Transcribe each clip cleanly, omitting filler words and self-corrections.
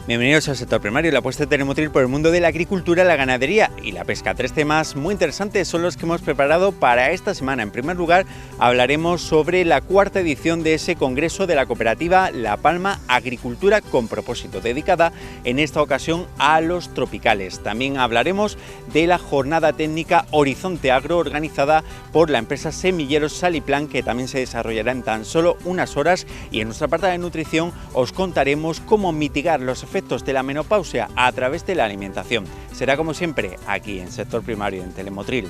Bienvenidos al sector primario, la apuesta de Telemotril por el mundo de la agricultura, la ganadería y la pesca. Tres temas muy interesantes son los que hemos preparado para esta semana. En primer lugar, hablaremos sobre la cuarta edición de ese congreso de la cooperativa La Palma Agricultura con Propósito, dedicada en esta ocasión a los tropicales. También hablaremos de la jornada técnica Horizonte Agro, organizada por la empresa Semilleros Saliplan, que también se desarrollará en tan solo unas horas. Y en nuestra parte de nutrición os contaremos cómo mitigar los efectos de la menopausia a través de la alimentación. Será como siempre aquí en Sector Primario en Telemotril.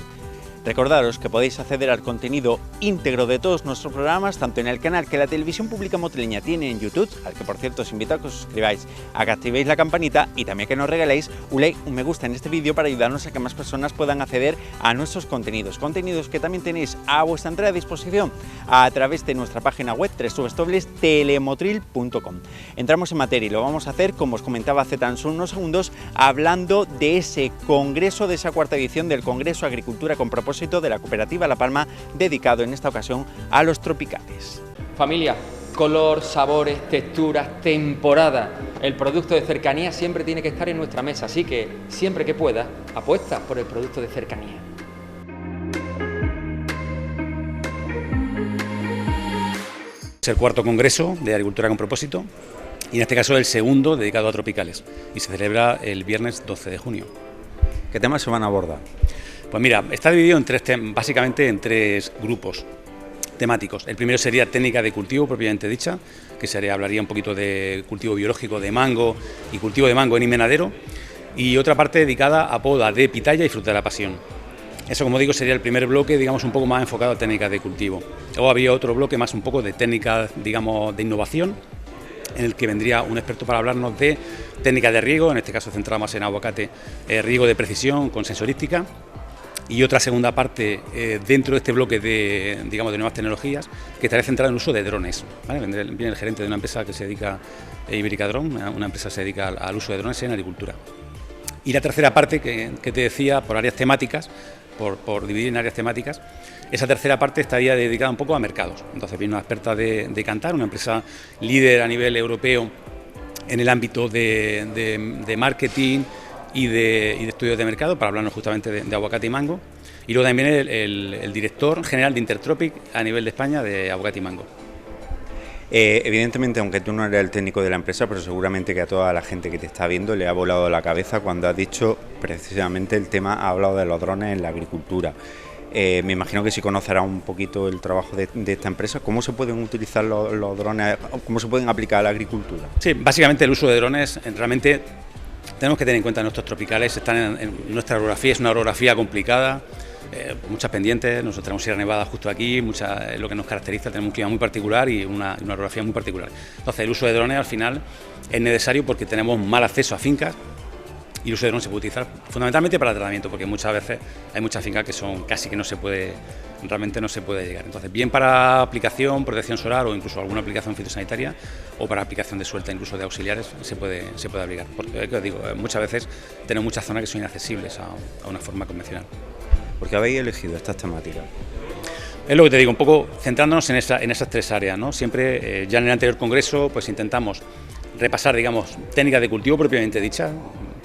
Recordaros que podéis acceder al contenido íntegro de todos nuestros programas, tanto en el canal que la Televisión Pública Motrileña tiene en YouTube, al que por cierto os invito a que os suscribáis, a que activéis la campanita y también que nos regaléis un like, un me gusta en este vídeo para ayudarnos a que más personas puedan acceder a nuestros contenidos. Contenidos que también tenéis a vuestra entera disposición a través de nuestra página web www.telemotril.com. Entramos en materia y lo vamos a hacer, como os comentaba hace tan solo unos segundos, hablando de ese congreso, de esa cuarta edición del Congreso Agricultura con Propósito de la cooperativa La Palma, dedicado en esta ocasión a los tropicales. Familia, color, sabores, texturas, temporada. El producto de cercanía siempre tiene que estar en nuestra mesa, así que siempre que puedas, apuesta por el producto de cercanía. Es el cuarto congreso de Agricultura con Propósito y en este caso el segundo dedicado a tropicales y se celebra el viernes 12 de junio. ¿Qué temas se van a abordar? Pues mira, está dividido en básicamente en tres grupos temáticos. El primero sería técnica de cultivo propiamente dicha, que hablaría un poquito de cultivo biológico de mango y cultivo de mango en invernadero, y otra parte dedicada a poda de pitaya y fruta de la pasión. Eso, como digo, sería el primer bloque, digamos, un poco más enfocado a técnicas de cultivo. Luego había otro bloque más un poco de técnicas, digamos, de innovación, en el que vendría un experto para hablarnos de técnicas de riego, en este caso centrado más en aguacate, riego de precisión con sensorística. Y otra segunda parte dentro de este bloque de nuevas tecnologías, que estará centrada en el uso de drones, ¿vale? Viene el gerente de una empresa que se dedica, Ibérica Drone, una empresa que se dedica al uso de drones en agricultura. Y la tercera parte, que te decía, por áreas temáticas, por dividir en áreas temáticas, esa tercera parte estaría dedicada un poco a mercados. Entonces viene una experta de Kantar, una empresa líder a nivel europeo en el ámbito de marketing y de estudios de mercado, para hablarnos justamente de aguacate y mango, y luego también el director general de Intertropic a nivel de España de aguacate y mango. Evidentemente, aunque tú no eres el técnico de la empresa, pero seguramente que a toda la gente que te está viendo le ha volado la cabeza cuando has dicho precisamente el tema, ha hablado de los drones en la agricultura. Me imagino que si conocerás un poquito el trabajo de esta empresa, ¿cómo se pueden utilizar los drones, cómo se pueden aplicar a la agricultura? Sí, básicamente el uso de drones realmente tenemos que tener en cuenta que nuestros tropicales están en nuestra orografía, es una orografía complicada, muchas pendientes, nosotros tenemos Sierra Nevada justo aquí, lo que nos caracteriza, tenemos un clima muy particular y una orografía muy particular. Entonces el uso de drones al final es necesario porque tenemos mal acceso a fincas y el uso de drones se puede utilizar fundamentalmente para el tratamiento, porque muchas veces hay muchas fincas que son casi que realmente no se puede llegar. Entonces, bien para aplicación, protección solar o incluso alguna aplicación fitosanitaria, o para aplicación de suelta, incluso de auxiliares, se puede aplicar. Porque, os digo, muchas veces tenemos muchas zonas que son inaccesibles a una forma convencional. ¿Por qué habéis elegido estas temáticas? Es lo que te digo, un poco centrándonos en esas tres áreas, ¿no? Siempre, ya en el anterior congreso, pues intentamos repasar, digamos, técnicas de cultivo propiamente dichas,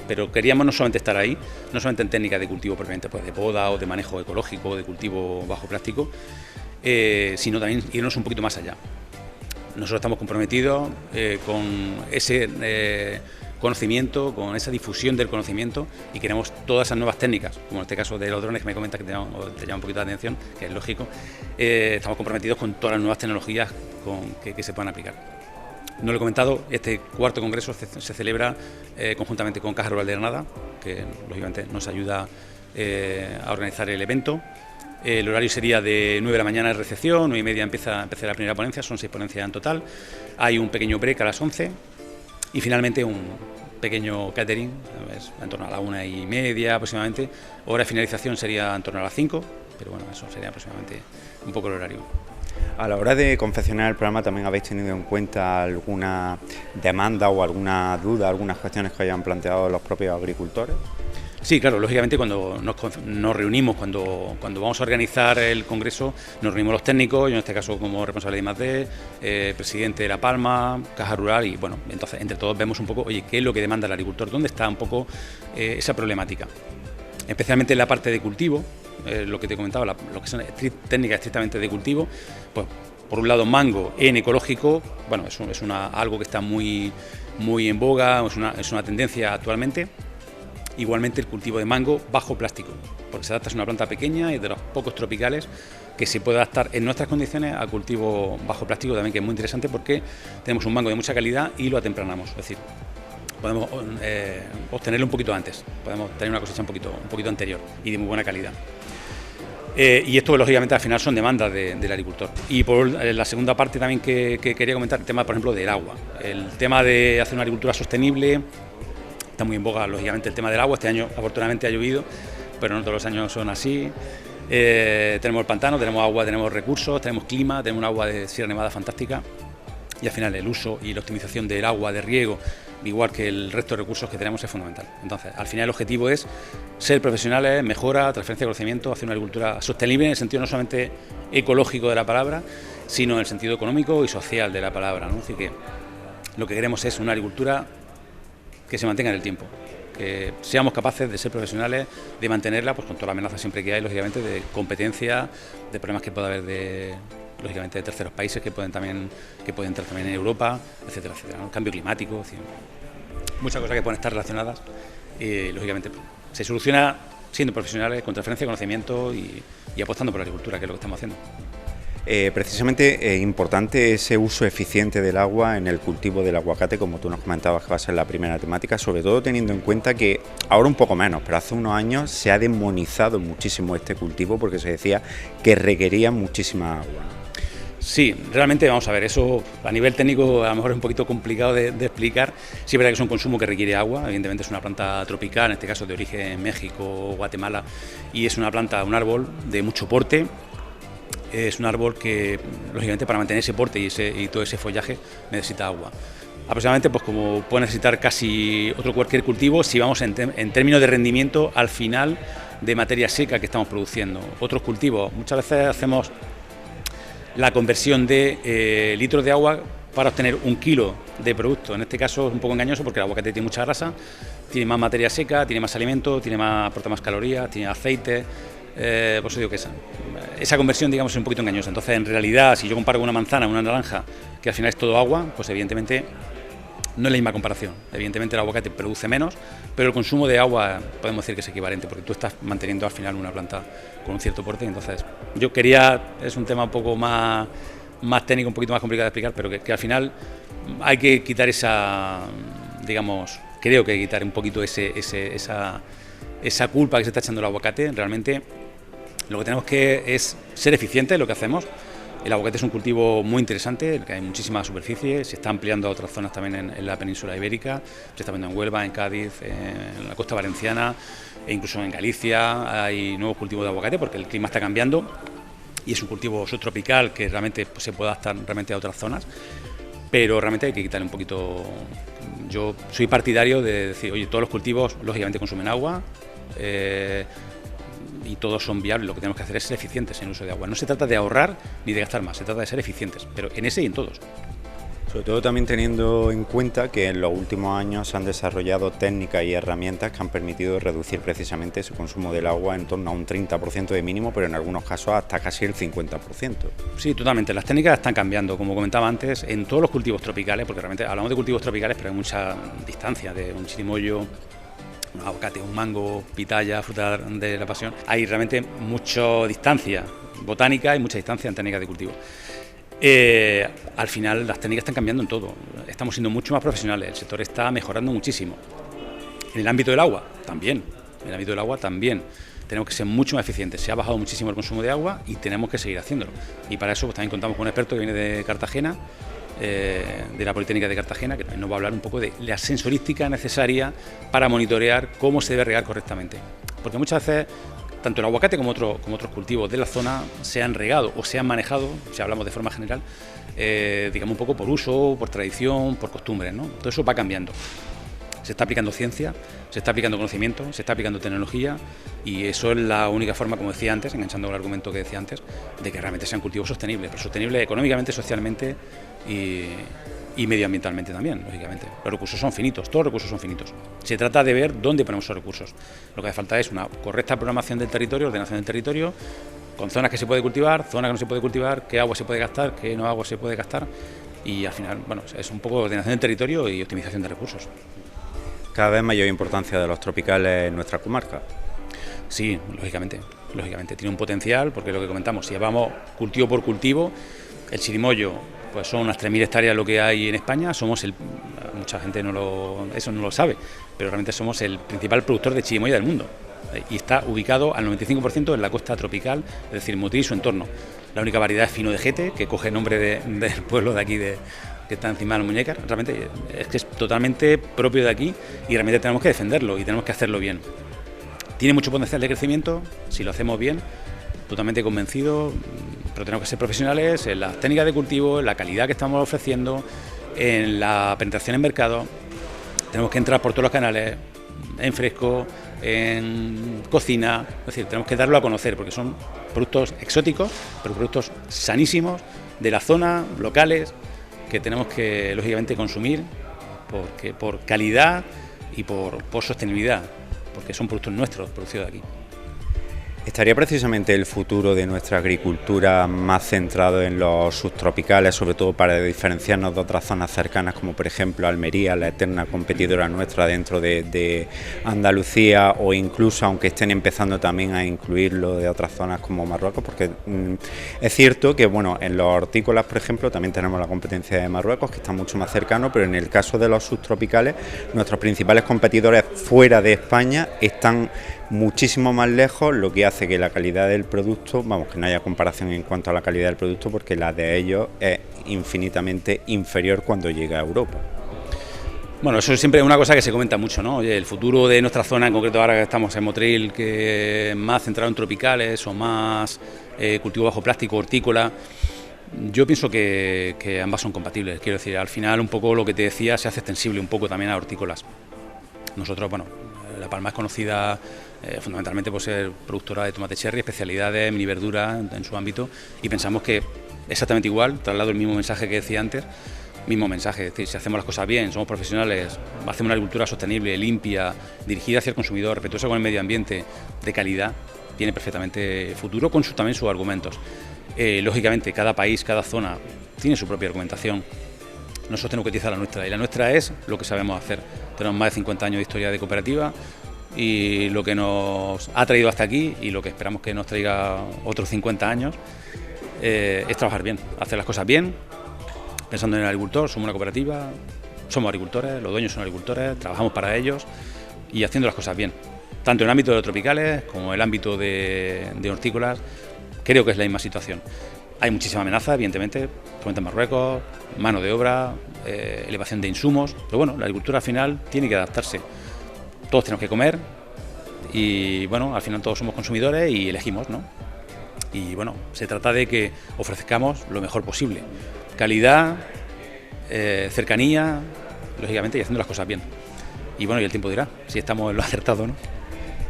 pero queríamos no solamente estar ahí, no solamente en técnicas de cultivo propiamente pues de poda o de manejo ecológico o de cultivo bajo plástico, sino también irnos un poquito más allá. Nosotros estamos comprometidos con ese conocimiento, con esa difusión del conocimiento, y queremos todas esas nuevas técnicas, como en este caso de los drones que me comentas que te llama un poquito la atención, que es lógico. Estamos comprometidos con todas las nuevas tecnologías que se puedan aplicar. No lo he comentado, este cuarto congreso se celebra conjuntamente con Caja Rural de Granada, que lógicamente nos ayuda a organizar el evento. El horario sería de 9 de la mañana de recepción, 9 y media empieza la primera ponencia, son 6 ponencias en total. Hay un pequeño break a las 11 y finalmente un pequeño catering, en torno a la 1 y media aproximadamente. Hora de finalización sería en torno a las 5, pero bueno, eso sería aproximadamente un poco el horario. A la hora de confeccionar el programa, ¿también habéis tenido en cuenta alguna demanda o alguna duda, algunas cuestiones que hayan planteado los propios agricultores? Sí, claro, lógicamente cuando nos reunimos, cuando vamos a organizar el congreso, nos reunimos los técnicos, yo en este caso como responsable de I+D, presidente de La Palma, Caja Rural, y bueno, entonces entre todos vemos un poco, oye, qué es lo que demanda el agricultor, dónde está un poco esa problemática. Especialmente en la parte de cultivo, lo que te comentaba, lo que son técnicas estrictamente de cultivo, pues por un lado mango en ecológico, bueno, es algo que está muy en boga, es una tendencia actualmente. Igualmente el cultivo de mango bajo plástico, porque se adapta, es una planta pequeña y de los pocos tropicales que se puede adaptar en nuestras condiciones a cultivo bajo plástico también, que es muy interesante porque tenemos un mango de mucha calidad y lo atempranamos, es decir, podemos obtenerlo un poquito antes, podemos tener una cosecha un poquito anterior y de muy buena calidad. Y esto lógicamente al final son demandas del agricultor. Y por la segunda parte también que quería comentar, el tema por ejemplo del agua, el tema de hacer una agricultura sostenible. Está muy en boga, lógicamente, el tema del agua. Este año, afortunadamente, ha llovido, pero no todos los años son así. Tenemos el pantano, tenemos agua, tenemos recursos, tenemos clima, tenemos un agua de Sierra Nevada fantástica. Y al final el uso y la optimización del agua de riego, igual que el resto de recursos que tenemos, es fundamental. Entonces, al final el objetivo es ser profesionales, mejora, transferencia de conocimiento, hacer una agricultura sostenible en el sentido no solamente ecológico de la palabra, sino en el sentido económico y social de la palabra, ¿no? Así que lo que queremos es una agricultura que se mantenga en el tiempo, que seamos capaces de ser profesionales, de mantenerla, pues con toda la amenaza siempre que hay, lógicamente, de competencia, de problemas que pueda haber lógicamente de terceros países que pueden entrar también en Europa, etcétera, etcétera, ¿no? El cambio climático, es decir, muchas cosas que pueden estar relacionadas y lógicamente se soluciona siendo profesionales, con transferencia de conocimiento y apostando por la agricultura, que es lo que estamos haciendo. Precisamente importante ese uso eficiente del agua en el cultivo del aguacate, como tú nos comentabas que va a ser la primera temática, sobre todo teniendo en cuenta que ahora un poco menos, pero hace unos años se ha demonizado muchísimo este cultivo porque se decía que requería muchísima agua, ¿no? Sí, realmente vamos a ver, eso a nivel técnico a lo mejor es un poquito complicado de explicar. Sí es verdad que es un consumo que requiere agua, evidentemente es una planta tropical, en este caso de origen México, Guatemala, y es una planta, un árbol de mucho porte. Es un árbol que, lógicamente, para mantener ese porte y todo ese follaje necesita agua. Aproximadamente, pues como puede necesitar casi cualquier cultivo, si vamos en términos de rendimiento al final de materia seca que estamos produciendo. Otros cultivos, muchas veces hacemos la conversión de litros de agua para obtener 1 kilo de producto. En este caso es un poco engañoso porque el aguacate tiene mucha grasa, tiene más materia seca, tiene más alimento, aporta más calorías, tiene aceite. Por eso digo que esa conversión, digamos, es un poquito engañosa. Entonces, en realidad, si yo comparo una manzana, una naranja, que al final es todo agua, pues evidentemente no es la misma comparación. Evidentemente el aguacate produce menos, pero el consumo de agua podemos decir que es equivalente, porque tú estás manteniendo al final una planta con un cierto porte. Entonces, es un tema un poco más técnico, un poquito más complicado de explicar, pero que al final hay que quitar creo que hay que quitar un poquito esa culpa que se está echando el aguacate. Realmente lo que tenemos que es ser eficientes en lo que hacemos. El aguacate es un cultivo muy interesante, que hay muchísima superficie, se está ampliando a otras zonas también en la península ibérica, se está viendo en Huelva, en Cádiz, en la costa valenciana e incluso en Galicia hay nuevos cultivos de aguacate porque el clima está cambiando y es un cultivo subtropical que realmente pues, se puede adaptar realmente a otras zonas, pero realmente hay que quitarle un poquito. Yo soy partidario de decir, oye, todos los cultivos lógicamente consumen agua, y todos son viables. Lo que tenemos que hacer es ser eficientes en el uso de agua. No se trata de ahorrar ni de gastar más, se trata de ser eficientes, pero en ese y en todos. Sobre todo también teniendo en cuenta que en los últimos años se han desarrollado técnicas y herramientas que han permitido reducir precisamente ese consumo del agua en torno a un 30% de mínimo, pero en algunos casos hasta casi el 50%. Sí, totalmente. Las técnicas están cambiando, como comentaba antes, en todos los cultivos tropicales, porque realmente hablamos de cultivos tropicales, pero hay mucha distancia de un chirimoyo, un aguacate, un mango, pitaya, fruta de la pasión. Hay realmente mucha distancia botánica y mucha distancia en técnicas de cultivo. Al final las técnicas están cambiando en todo, estamos siendo mucho más profesionales, el sector está mejorando muchísimo. En el ámbito del agua también, tenemos que ser mucho más eficientes, se ha bajado muchísimo el consumo de agua y tenemos que seguir haciéndolo. Y para eso pues, también contamos con un experto que viene de Cartagena, de la Politécnica de Cartagena, que nos va a hablar un poco de la sensorística necesaria para monitorear cómo se debe regar correctamente. Porque muchas veces, tanto el aguacate como otros cultivos de la zona se han regado o se han manejado, si hablamos de forma general, digamos un poco por uso, por tradición, por costumbre, ¿no? Todo eso va cambiando. se está aplicando ciencia, se está aplicando conocimiento, se está aplicando tecnología y eso es la única forma, como decía antes, enganchando el argumento que decía antes, de que realmente sean cultivos sostenibles, pero sostenibles económicamente, socialmente y medioambientalmente también, lógicamente. Los recursos son finitos, todos los recursos son finitos. Se trata de ver dónde ponemos esos recursos. Lo que hace falta es una correcta programación del territorio, ordenación del territorio, con zonas que se puede cultivar, zonas que no se puede cultivar, qué agua se puede gastar, qué no agua se puede gastar y al final, bueno, es un poco ordenación del territorio y optimización de recursos. Cada vez mayor importancia de los tropicales en nuestra comarca. Sí, lógicamente, tiene un potencial porque lo que comentamos, si vamos cultivo por cultivo, el chirimoyo pues son unas 3.000 hectáreas lo que hay en España, mucha gente eso no lo sabe, pero realmente somos el principal productor de chirimoya del mundo y está ubicado al 95% en la costa tropical, es decir, Motril y su entorno. La única variedad es fino de jete, que coge nombre del pueblo de aquí, que está encima de las muñecas. Realmente es que es totalmente propio de aquí y realmente tenemos que defenderlo y tenemos que hacerlo bien. Tiene mucho potencial de crecimiento, si lo hacemos bien, totalmente convencido, pero tenemos que ser profesionales en las técnicas de cultivo, en la calidad que estamos ofreciendo, en la penetración en mercado. Tenemos que entrar por todos los canales, en fresco, en cocina, es decir, tenemos que darlo a conocer porque son productos exóticos, pero productos sanísimos de la zona, locales, que tenemos que lógicamente consumir por calidad y por sostenibilidad, porque son productos nuestros, producidos aquí. ¿Estaría precisamente el futuro de nuestra agricultura más centrado en los subtropicales, sobre todo para diferenciarnos de otras zonas cercanas, como por ejemplo Almería, la eterna competidora nuestra dentro de Andalucía, o incluso, aunque estén empezando también a incluirlo de otras zonas como Marruecos? Porque es cierto que, bueno, en los hortícolas, por ejemplo, también tenemos la competencia de Marruecos, que está mucho más cercano, pero en el caso de los subtropicales, nuestros principales competidores fuera de España están muchísimo más lejos, lo que hace que la calidad del producto, vamos, que no haya comparación en cuanto a la calidad del producto, porque la de ellos es infinitamente inferior cuando llega a Europa. Bueno, eso siempre es una cosa que se comenta mucho, ¿no? Oye, el futuro de nuestra zona, en concreto ahora que estamos en Motril, que es más centrado en tropicales o más cultivo bajo plástico, hortícola. Yo pienso que ambas son compatibles, quiero decir, al final un poco lo que te decía se hace extensible un poco también a hortícolas. Nosotros, bueno, La Palma es conocida fundamentalmente por ser productora de tomate cherry, especialidades, mini verdura en su ámbito, y pensamos que exactamente igual, traslado el mismo mensaje que decía antes, mismo mensaje, es decir, si hacemos las cosas bien, somos profesionales, hacemos una agricultura sostenible, limpia, dirigida hacia el consumidor, respetuosa con el medio ambiente, de calidad, tiene perfectamente futuro con también sus argumentos. Lógicamente, cada país, cada zona tiene su propia argumentación. Nosotros tenemos que utilizar la nuestra, y la nuestra es lo que sabemos hacer. Tenemos más de 50 años de historia de cooperativa y lo que nos ha traído hasta aquí y lo que esperamos que nos traiga otros 50 años es trabajar bien, hacer las cosas bien, pensando en el agricultor. Somos una cooperativa, somos agricultores, los dueños son agricultores, trabajamos para ellos y haciendo las cosas bien, tanto en el ámbito de tropicales como en el ámbito de hortícolas. Creo que es la misma situación. Hay muchísima amenaza, evidentemente, en Marruecos, mano de obra, elevación de insumos, pero bueno, la agricultura al final tiene que adaptarse. Todos tenemos que comer y bueno, al final todos somos consumidores y elegimos, ¿no? Y bueno, se trata de que ofrezcamos lo mejor posible. Calidad, cercanía, lógicamente, y haciendo las cosas bien. Y bueno, y el tiempo dirá si estamos en lo acertado, ¿no?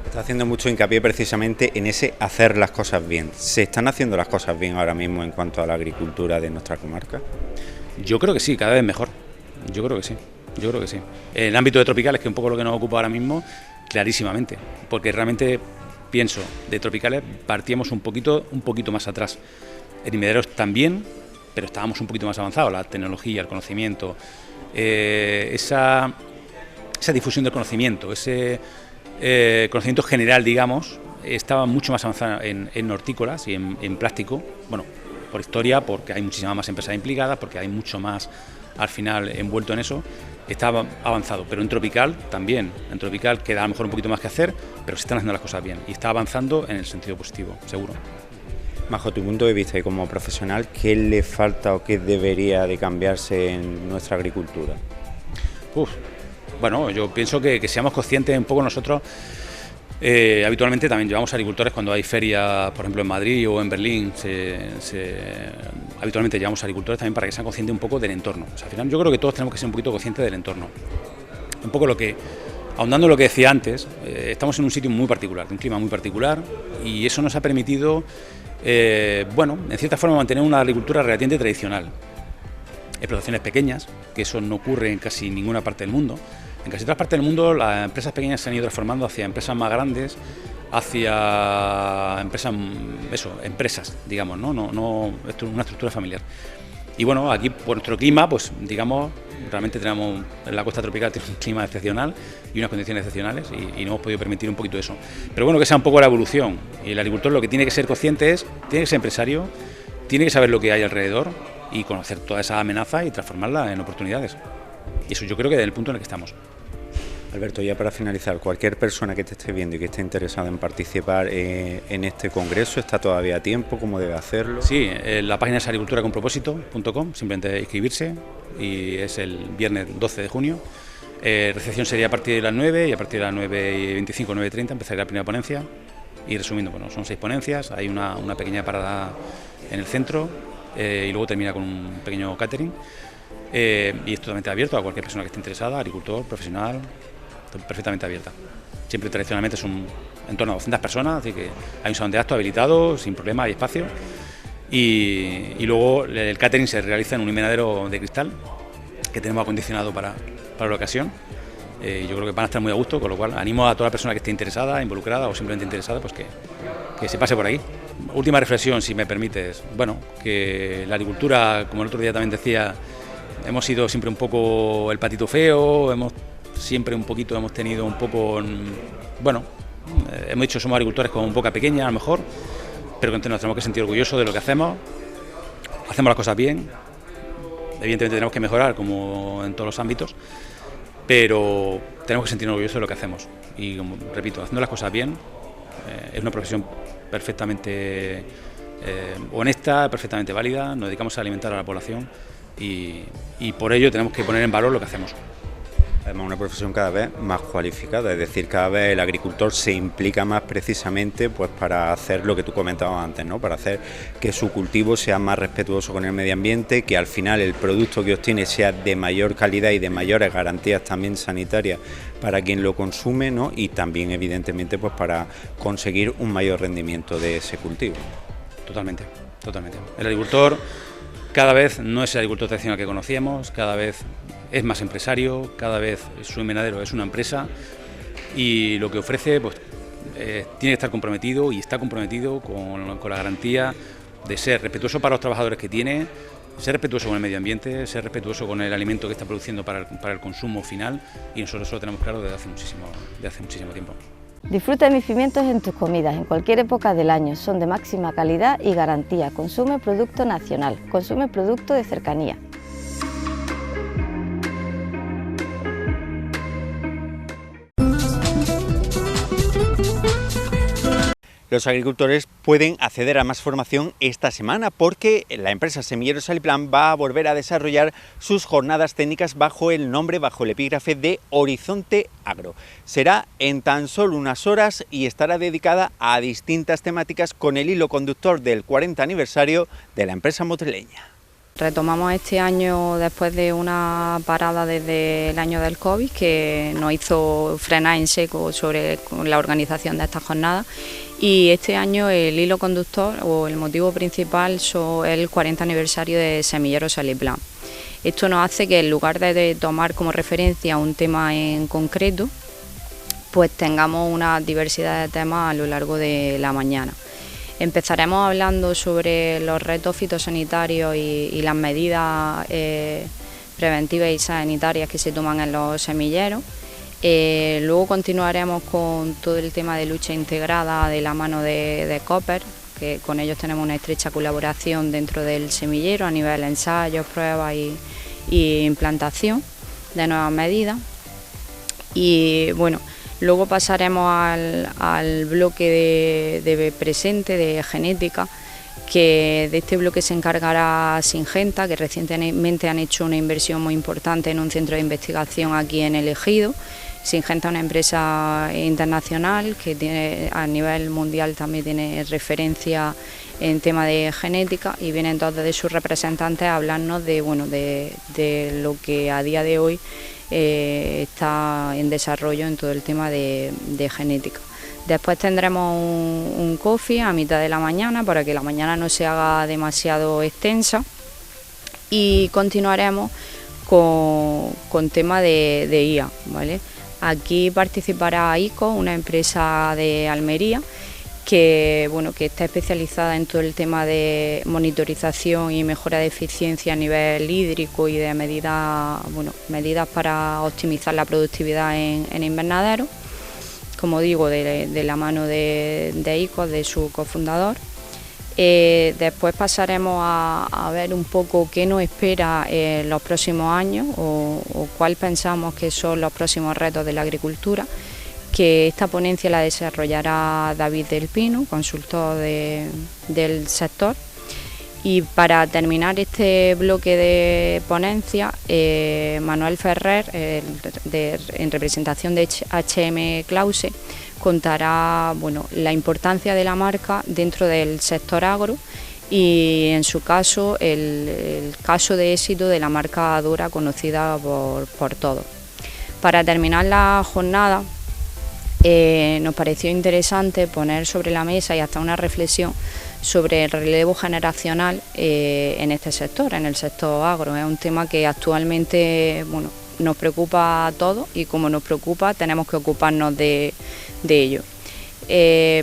Está haciendo mucho hincapié precisamente en ese hacer las cosas bien. ¿Se están haciendo las cosas bien ahora mismo en cuanto a la agricultura de nuestra comarca? Yo creo que sí, cada vez mejor. Yo creo que sí. En el ámbito de tropicales, que es un poco lo que nos ocupa ahora mismo, clarísimamente. Porque realmente pienso, de tropicales partíamos un poquito más atrás. En invernaderos también, pero estábamos un poquito más avanzados. La tecnología, el conocimiento, esa difusión del conocimiento, ese conocimiento general, digamos, estaba mucho más avanzado en hortícolas y en plástico, bueno, por historia, porque hay muchísimas más empresas implicadas, porque hay mucho más al final envuelto en eso, estaba avanzado, pero en tropical también, en tropical queda a lo mejor un poquito más que hacer, pero se están haciendo las cosas bien y está avanzando en el sentido positivo, seguro. Bajo tu punto de vista y como profesional, ¿qué le falta o qué debería de cambiarse en nuestra agricultura? Bueno, yo pienso que seamos conscientes un poco nosotros. Habitualmente también llevamos agricultores cuando hay ferias, por ejemplo en Madrid o en Berlín, habitualmente llevamos agricultores también para que sean conscientes un poco del entorno. O sea, al final yo creo que todos tenemos que ser un poquito conscientes del entorno. Un poco ahondando lo que decía antes, estamos en un sitio muy particular, un clima muy particular, y eso nos ha permitido, en cierta forma mantener una agricultura relativamente tradicional. Explotaciones pequeñas, que eso no ocurre en casi ninguna parte del mundo. En casi todas partes del mundo las empresas pequeñas se han ido transformando hacia empresas más grandes, hacia empresas, digamos, ¿no? No, esto es una estructura familiar. Y bueno, aquí por nuestro clima, pues digamos, realmente tenemos en la costa tropical tiene un clima excepcional y unas condiciones excepcionales y nos hemos podido permitir un poquito eso. Pero bueno, que sea un poco la evolución. Y el agricultor lo que tiene que ser consciente tiene que ser empresario, tiene que saber lo que hay alrededor y conocer todas esas amenazas y transformarlas en oportunidades. Y eso yo creo que es el punto en el que estamos. Alberto, ya para finalizar, cualquier persona que te esté viendo y que esté interesada en participar en este congreso, ¿está todavía a tiempo? ¿Cómo debe hacerlo? Sí, la página es agriculturaconpropósito.com, simplemente inscribirse, y es el viernes 12 de junio. Recepción sería a partir de las 9 y a partir de las 9:25, 9:30 empezaría la primera ponencia. Y resumiendo, bueno, son 6 ponencias, hay una pequeña parada en el centro y luego termina con un pequeño catering. Y es totalmente abierto a cualquier persona que esté interesada, agricultor, profesional, perfectamente abierta. Siempre tradicionalmente son en torno a 200 personas, así que hay un salón de actos habilitado, sin problema, hay espacio. Y luego el catering se realiza en un invernadero de cristal que tenemos acondicionado para la ocasión. Yo creo que van a estar muy a gusto, con lo cual animo a toda la persona que esté interesada, involucrada o simplemente interesada, pues que se pase por ahí. Última reflexión, si me permites. Bueno, que la agricultura, como el otro día también decía, hemos sido siempre un poco el patito feo, hemos tenido un poco, hemos dicho somos agricultores con boca pequeña a lo mejor, pero que nos tenemos que sentir orgullosos de lo que hacemos las cosas bien, evidentemente tenemos que mejorar como en todos los ámbitos, pero tenemos que sentirnos orgullosos de lo que hacemos y, como repito, haciendo las cosas bien, es una profesión perfectamente honesta, perfectamente válida, nos dedicamos a alimentar a la población y por ello tenemos que poner en valor lo que hacemos. Además, una profesión cada vez más cualificada, es decir, cada vez el agricultor se implica más precisamente pues para hacer lo que tú comentabas antes, ¿no? Para hacer que su cultivo sea más respetuoso con el medio ambiente, que al final el producto que obtiene sea de mayor calidad y de mayores garantías también sanitarias para quien lo consume, ¿no? Y también evidentemente pues para conseguir un mayor rendimiento de ese cultivo. Totalmente. El agricultor cada vez no es el agricultor tradicional que conocíamos, cada vez es más empresario, cada vez su invernadero es una empresa y lo que ofrece pues tiene que estar comprometido y está comprometido con la garantía de ser respetuoso para los trabajadores que tiene, ser respetuoso con el medio ambiente, ser respetuoso con el alimento que está produciendo para el consumo final, y nosotros eso lo tenemos claro desde hace muchísimo tiempo. Disfruta de mis pimientos en tus comidas, en cualquier época del año. Son de máxima calidad y garantía. Consume producto nacional, consume producto de cercanía. Los agricultores pueden acceder a más formación esta semana porque la empresa Semilleros Aliplan va a volver a desarrollar sus jornadas técnicas bajo el epígrafe de Horizonte Agro. Será en tan solo unas horas y estará dedicada a distintas temáticas con el hilo conductor del 40 aniversario de la empresa motrileña. Retomamos este año después de una parada desde el año del COVID que nos hizo frenar en seco sobre la organización de estas jornadas, y este año el hilo conductor o el motivo principal es el 40 aniversario de Semilleros Aliplan. Esto nos hace que en lugar de tomar como referencia un tema en concreto, pues tengamos una diversidad de temas a lo largo de la mañana. Empezaremos hablando sobre los retos fitosanitarios y las medidas preventivas y sanitarias que se toman en los semilleros. Luego continuaremos con todo el tema de lucha integrada de la mano de Cooper, que con ellos tenemos una estrecha colaboración dentro del semillero a nivel de ensayos, pruebas y implantación de nuevas medidas. Y bueno, luego pasaremos al bloque de presente, de genética, que de este bloque se encargará Syngenta, que recientemente han hecho una inversión muy importante en un centro de investigación aquí en El Ejido. Syngenta es una empresa internacional que tiene, a nivel mundial también tiene referencia en tema de genética, y vienen dos de sus representantes a hablarnos de lo que a día de hoy está en desarrollo en todo el tema de genética. Después tendremos un coffee a mitad de la mañana para que la mañana no se haga demasiado extensa, y continuaremos con tema de IA, ¿vale? Aquí participará ICO, una empresa de Almería que está especializada en todo el tema de monitorización y mejora de eficiencia a nivel hídrico y de medidas para optimizar la productividad en invernaderos, como digo, de la mano de ICO, de su cofundador. Después pasaremos a ver un poco qué nos espera en los próximos años o cuál pensamos que son los próximos retos de la agricultura, que esta ponencia la desarrollará David del Pino, consultor del sector. Y para terminar este bloque de ponencia, Manuel Ferrer, en representación de HM Clause, contará la importancia de la marca dentro del sector agro y, en su caso, el caso de éxito de la marca Dura, conocida por todos. Para terminar la jornada, nos pareció interesante poner sobre la mesa y hacer una reflexión sobre el relevo generacional en este sector, en el sector agro. Es un tema que actualmente nos preocupa a todos, y como nos preocupa tenemos que ocuparnos de ello.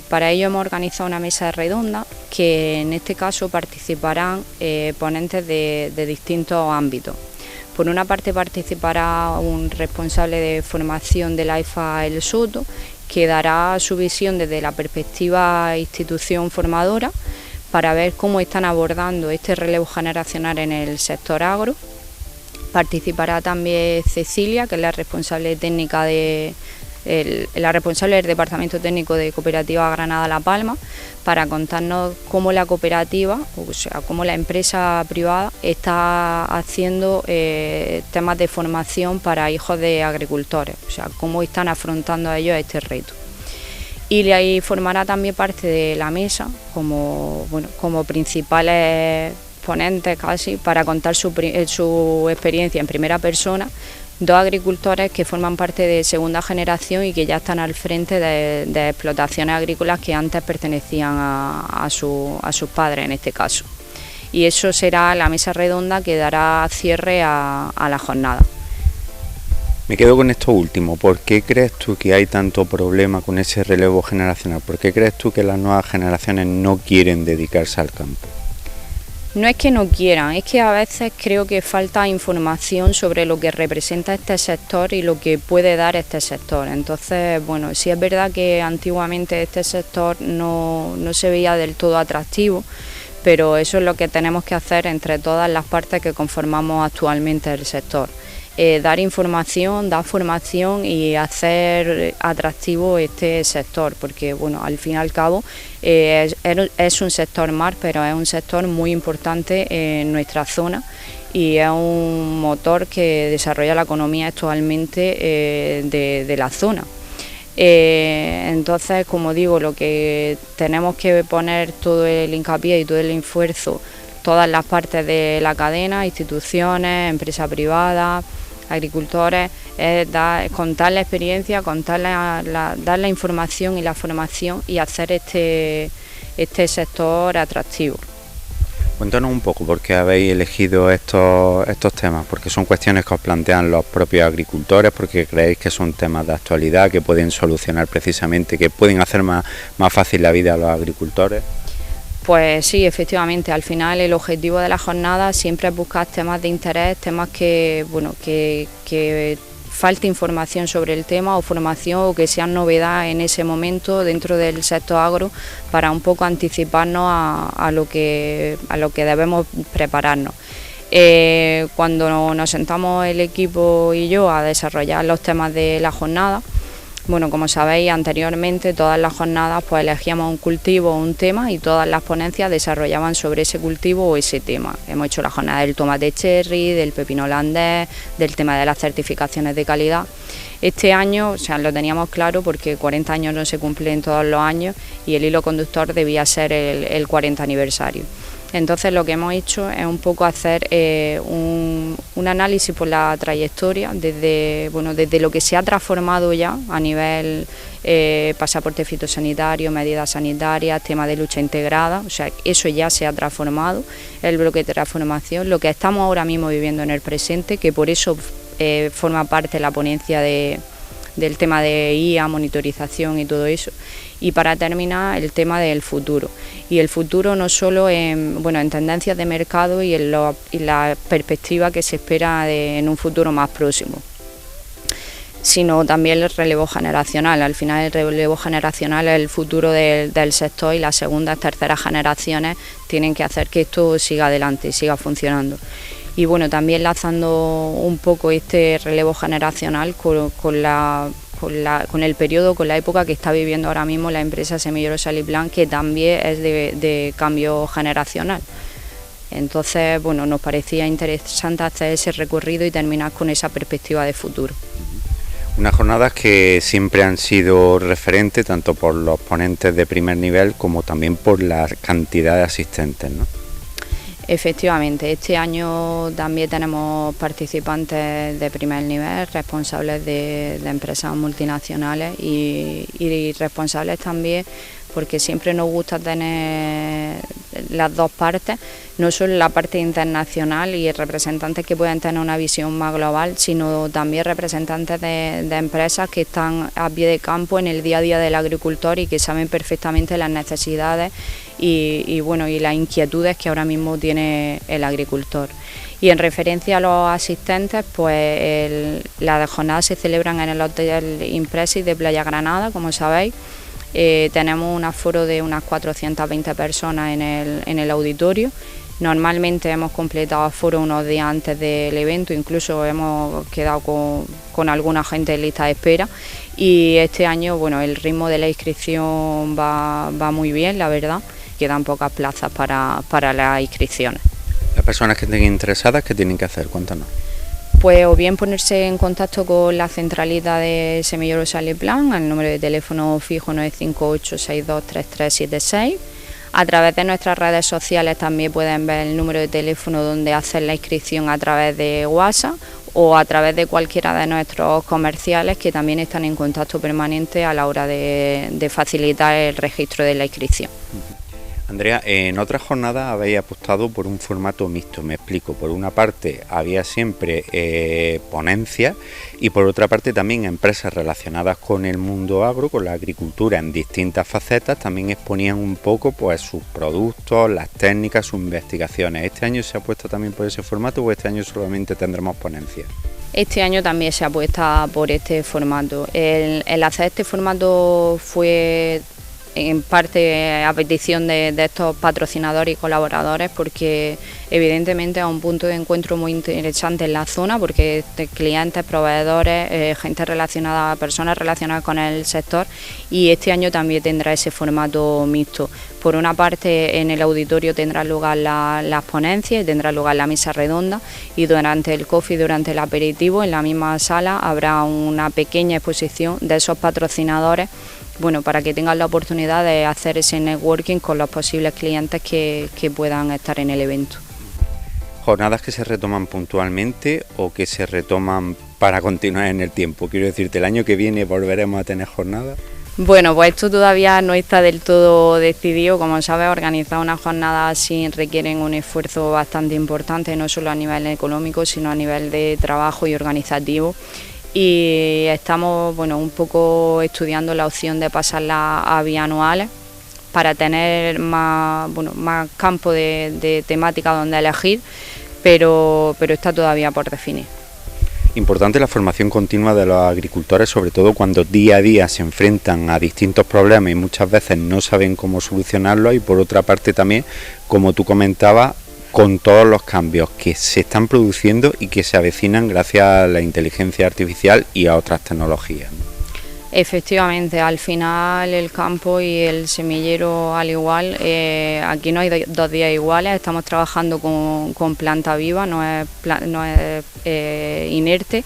Para ello hemos organizado una mesa redonda que en este caso participarán ponentes de distintos ámbitos. Por una parte participará un responsable de formación de la IFA El Soto, que dará su visión desde la perspectiva institución formadora para ver cómo están abordando este relevo generacional en el sector agro. Participará también Cecilia, que es la responsable técnica la responsable del Departamento Técnico de Cooperativa Granada La Palma, para contarnos cómo la cooperativa, o sea, cómo la empresa privada está haciendo temas de formación para hijos de agricultores, o sea, cómo están afrontando ellos este reto. Y ahí formará también parte de la mesa como principales ponentes casi, para contar su experiencia en primera persona, dos agricultores que forman parte de segunda generación y que ya están al frente de explotaciones agrícolas que antes pertenecían a sus padres en este caso. Y eso será la mesa redonda que dará cierre a la jornada. Me quedo con esto último. ¿Por qué crees tú que hay tanto problema con ese relevo generacional? ¿Por qué crees tú que las nuevas generaciones no quieren dedicarse al campo? No es que no quieran, es que a veces creo que falta información sobre lo que representa este sector y lo que puede dar este sector. Entonces, sí es verdad que antiguamente este sector no se veía del todo atractivo, pero eso es lo que tenemos que hacer entre todas las partes que conformamos actualmente el sector. Dar información, dar formación y hacer atractivo este sector, porque al fin y al cabo es un sector mar, pero es un sector muy importante en nuestra zona y es un motor que desarrolla la economía actualmente de la zona. Entonces, como digo, lo que tenemos que poner todo el hincapié y todo el esfuerzo, todas las partes de la cadena, instituciones, empresa privada, agricultores, es contar la experiencia, dar la información y la formación y hacer este sector atractivo. Cuéntanos un poco por qué habéis elegido estos temas, porque son cuestiones que os plantean los propios agricultores, porque creéis que son temas de actualidad, que pueden solucionar precisamente, que pueden hacer más fácil la vida a los agricultores. Pues sí, efectivamente, al final el objetivo de la jornada siempre es buscar temas de interés, temas que falte información sobre el tema o formación o que sean novedad en ese momento dentro del sector agro, para un poco anticiparnos a lo que debemos prepararnos. Cuando nos sentamos el equipo y yo a desarrollar los temas de la jornada, como sabéis, anteriormente todas las jornadas pues elegíamos un cultivo o un tema y todas las ponencias desarrollaban sobre ese cultivo o ese tema. Hemos hecho la jornada del tomate cherry, del pepino holandés, del tema de las certificaciones de calidad. Este año, o sea, lo teníamos claro porque 40 años no se cumplen todos los años y el hilo conductor debía ser el 40 aniversario. Entonces lo que hemos hecho es un poco hacer un análisis por la trayectoria, desde lo que se ha transformado ya a nivel pasaporte fitosanitario, medidas sanitarias, tema de lucha integrada, o sea, eso ya se ha transformado, el bloque de transformación, lo que estamos ahora mismo viviendo en el presente, que por eso forma parte de la ponencia del tema de IA, monitorización y todo eso. Y para terminar, el tema del futuro. Y el futuro no solo en tendencias de mercado y en la perspectiva que se espera en un futuro más próximo, sino también el relevo generacional. Al final el relevo generacional es el futuro del sector y las segundas, terceras generaciones tienen que hacer que esto siga adelante y siga funcionando. Y bueno, también lanzando un poco este relevo generacional con el periodo, con la época que está viviendo ahora mismo la empresa Semilleros Saliplan, que también es de cambio generacional. Entonces, bueno, nos parecía interesante hacer ese recorrido y terminar con esa perspectiva de futuro. Unas jornadas que siempre han sido referentes tanto por los ponentes de primer nivel como también por la cantidad de asistentes, ¿no? Efectivamente, este año también tenemos participantes de primer nivel, responsables de empresas multinacionales y responsables también, porque siempre nos gusta tener las dos partes, no solo la parte internacional y representantes que pueden tener una visión más global, sino también representantes de empresas que están a pie de campo en el día a día del agricultor y que saben perfectamente las necesidades y las inquietudes que ahora mismo tiene el agricultor. Y en referencia a los asistentes, pues las jornadas se celebran en el Hotel Impresis de Playa Granada, como sabéis. Tenemos un aforo de unas 420 personas en el auditorio. Normalmente hemos completado aforo unos días antes del evento, incluso hemos quedado con alguna gente en lista de espera. Y este año, bueno, el ritmo de la inscripción va muy bien, la verdad. Quedan pocas plazas para las inscripciones. Las personas que estén interesadas, ¿qué tienen que hacer? Cuéntanos. Pues o bien ponerse en contacto con la centralita de Semilleros Saliplan, al número de teléfono fijo 958-623376. A través de nuestras redes sociales también pueden ver el número de teléfono donde hacen la inscripción a través de WhatsApp o a través de cualquiera de nuestros comerciales que también están en contacto permanente a la hora de facilitar el registro de la inscripción. Andrea, en otras jornadas habéis apostado por un formato mixto, me explico. Por una parte había siempre ponencias y por otra parte también empresas relacionadas con el mundo agro, con la agricultura en distintas facetas, también exponían un poco pues sus productos, las técnicas, sus investigaciones. ¿Este año se ha puesto también por ese formato o este año solamente tendremos ponencias? Este año también se apuesta por este formato. El hacer este formato fue en parte a petición de estos patrocinadores y colaboradores, porque evidentemente es un punto de encuentro muy interesante en la zona, porque clientes, proveedores, gente relacionada, personas relacionadas con el sector, y este año también tendrá ese formato mixto. Por una parte, en el auditorio tendrán lugar las ponencias, tendrá lugar la mesa redonda, y durante el coffee, durante el aperitivo, en la misma sala habrá una pequeña exposición de esos patrocinadores, bueno, para que tengan la oportunidad de hacer ese networking con los posibles clientes que puedan estar en el evento. ¿Jornadas que se retoman puntualmente o que se retoman para continuar en el tiempo? Quiero decirte, ¿el año que viene volveremos a tener jornadas? Bueno, pues esto todavía no está del todo decidido. Como sabes, organizar una jornada así requieren un esfuerzo bastante importante, no solo a nivel económico, sino a nivel de trabajo y organizativo. Y estamos un poco estudiando la opción de pasarla a bianuales para tener más campo de temática donde elegir, pero está todavía por definir. Importante la formación continua de los agricultores, sobre todo cuando día a día se enfrentan a distintos problemas y muchas veces no saben cómo solucionarlos, y por otra parte también, como tú comentabas, con todos los cambios que se están produciendo y que se avecinan gracias a la inteligencia artificial y a otras tecnologías. Efectivamente, al final el campo y el semillero al igual, aquí no hay dos días iguales, estamos trabajando con planta viva, no es inerte,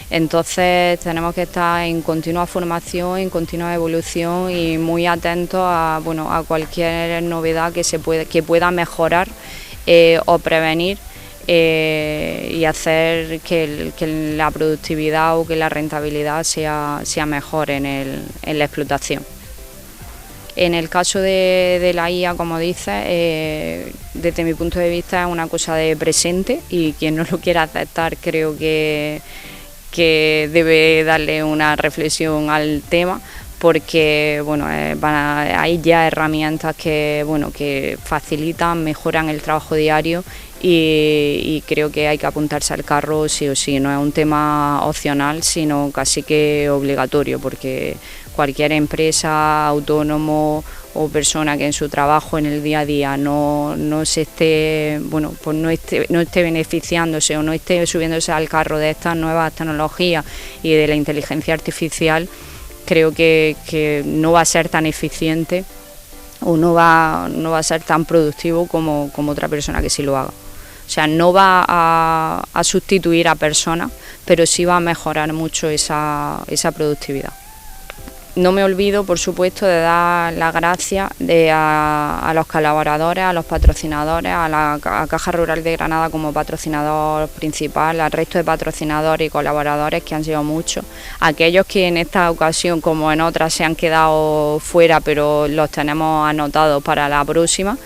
Entonces tenemos que estar en continua formación, en continua evolución y muy atentos a, bueno, a cualquier novedad que pueda mejorar o prevenir y hacer que la productividad o que la rentabilidad sea mejor en la explotación. En el caso de la IA, como dices, desde mi punto de vista es una cosa de presente y quien no lo quiera aceptar creo que debe darle una reflexión al tema, porque bueno, hay ya herramientas que facilitan, mejoran el trabajo diario y creo que hay que apuntarse al carro sí o sí. No es un tema opcional, sino casi que obligatorio, porque cualquier empresa, autónomo o persona que en su trabajo en el día a día no esté beneficiándose o no esté subiéndose al carro de estas nuevas tecnologías y de la inteligencia artificial, creo que no va a ser tan eficiente o no va a ser tan productivo como otra persona que sí lo haga. O sea, no va a sustituir a personas, pero sí va a mejorar mucho esa productividad. No me olvido, por supuesto, de dar las gracias a los colaboradores, a los patrocinadores, a Caja Rural de Granada como patrocinador principal, al resto de patrocinadores y colaboradores, que han sido muchos, aquellos que en esta ocasión, como en otras, se han quedado fuera, pero los tenemos anotados para la próxima.